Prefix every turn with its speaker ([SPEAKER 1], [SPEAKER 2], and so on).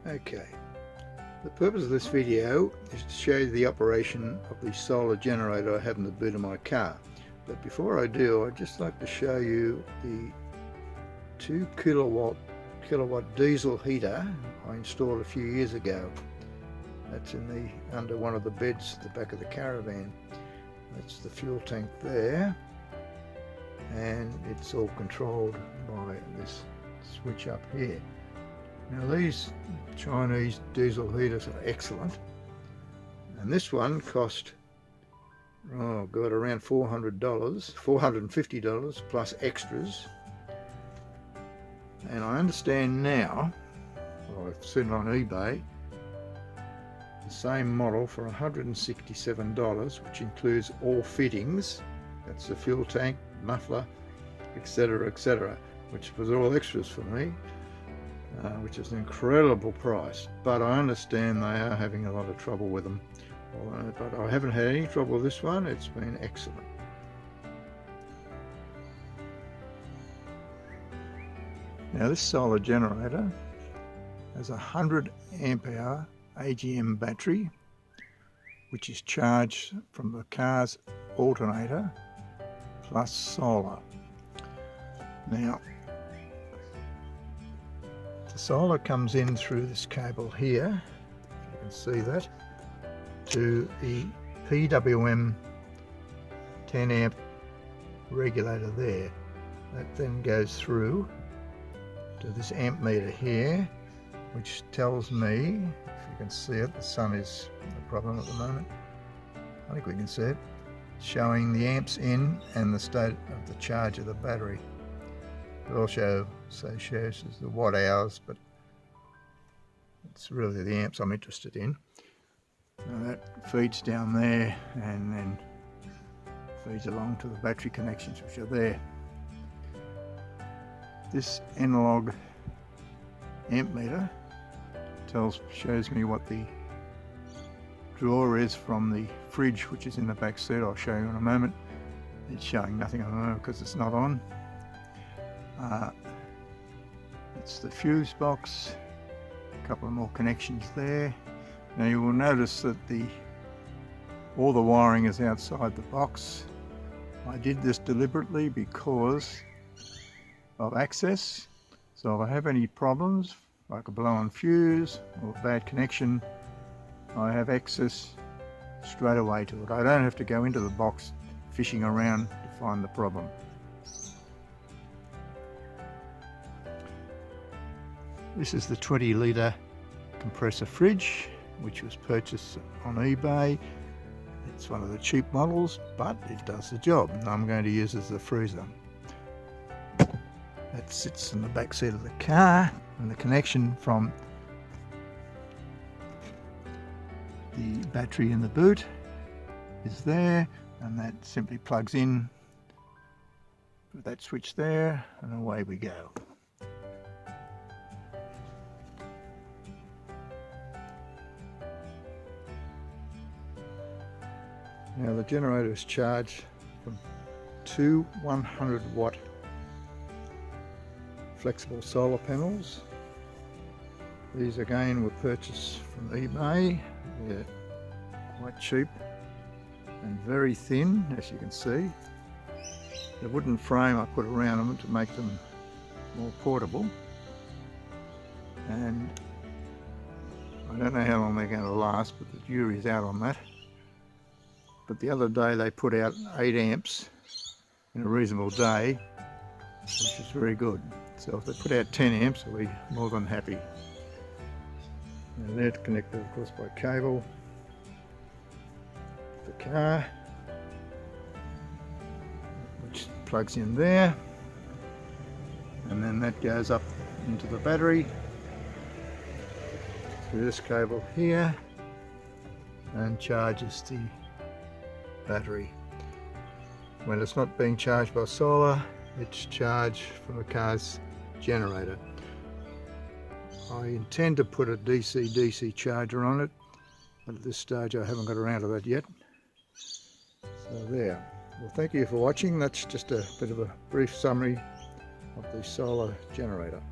[SPEAKER 1] Okay, the purpose of this video is to show you the operation of the solar generator I have in the boot of my car. But before I do, I'd just like to show you the 2 kilowatt diesel heater I installed a few years ago. That's under one of the beds at the back of the caravan. That's the fuel tank there, and it's all controlled by this switch up here. Now these Chinese diesel heaters are excellent, and this one cost, oh god, around $450 plus extras. And I understand now, well, I've seen it on eBay, the same model for $167, which includes all fittings. That's the fuel tank, muffler, etc, etc, which was all extras for me, which is an incredible price. But I understand they are having a lot of trouble with them, but I haven't had any trouble with this one. It's been excellent. Now this solar generator has a 100 amp hour AGM battery, which is charged from the car's alternator plus solar. Now the solar comes in through this cable here, if you can see that, to the PWM 10 amp regulator there. That then goes through to this amp meter here, which tells me, if you can see it, the sun is a problem at the moment, I think we can see it, showing the amps in and the state of the charge of the battery. It also shows us the watt hours, but it's really the amps I'm interested in. Now that feeds down there and then feeds along to the battery connections which are there. This analog amp meter shows me what the draw is from the fridge, which is in the back seat. I'll show you in a moment. It's showing nothing at the moment because it's not on. It's the fuse box, a couple of more connections there. Now you will notice that all the wiring is outside the box. I did this deliberately because of access, so if I have any problems like a blown fuse or a bad connection, I have access straight away to it. I don't have to go into the box fishing around to find the problem. This is the 20-litre compressor fridge, which was purchased on eBay. It's one of the cheap models, but it does the job, and I'm going to use it as a freezer. That sits in the back seat of the car, and the connection from the battery in the boot is there, and that simply plugs in with that switch there, and away we go. Now the generator is charged from 2 100-watt flexible solar panels. These again were purchased from eBay. They're quite cheap and very thin, as you can see. The wooden frame I put around them to make them more portable, and I don't know how long they're going to last, but the jury's out on that. But the other day they put out 8 amps in a reasonable day, which is very good. So if they put out 10 amps, I'll be more than happy. Now they're connected, of course, by cable to the car, which plugs in there, and then that goes up into the battery through this cable here and charges the battery. When it's not being charged by solar, it's charged from the car's generator. I intend to put a DC-DC charger on it, but at this stage I haven't got around to that yet. So there. Well, thank you for watching. That's just a bit of a brief summary of the solar generator.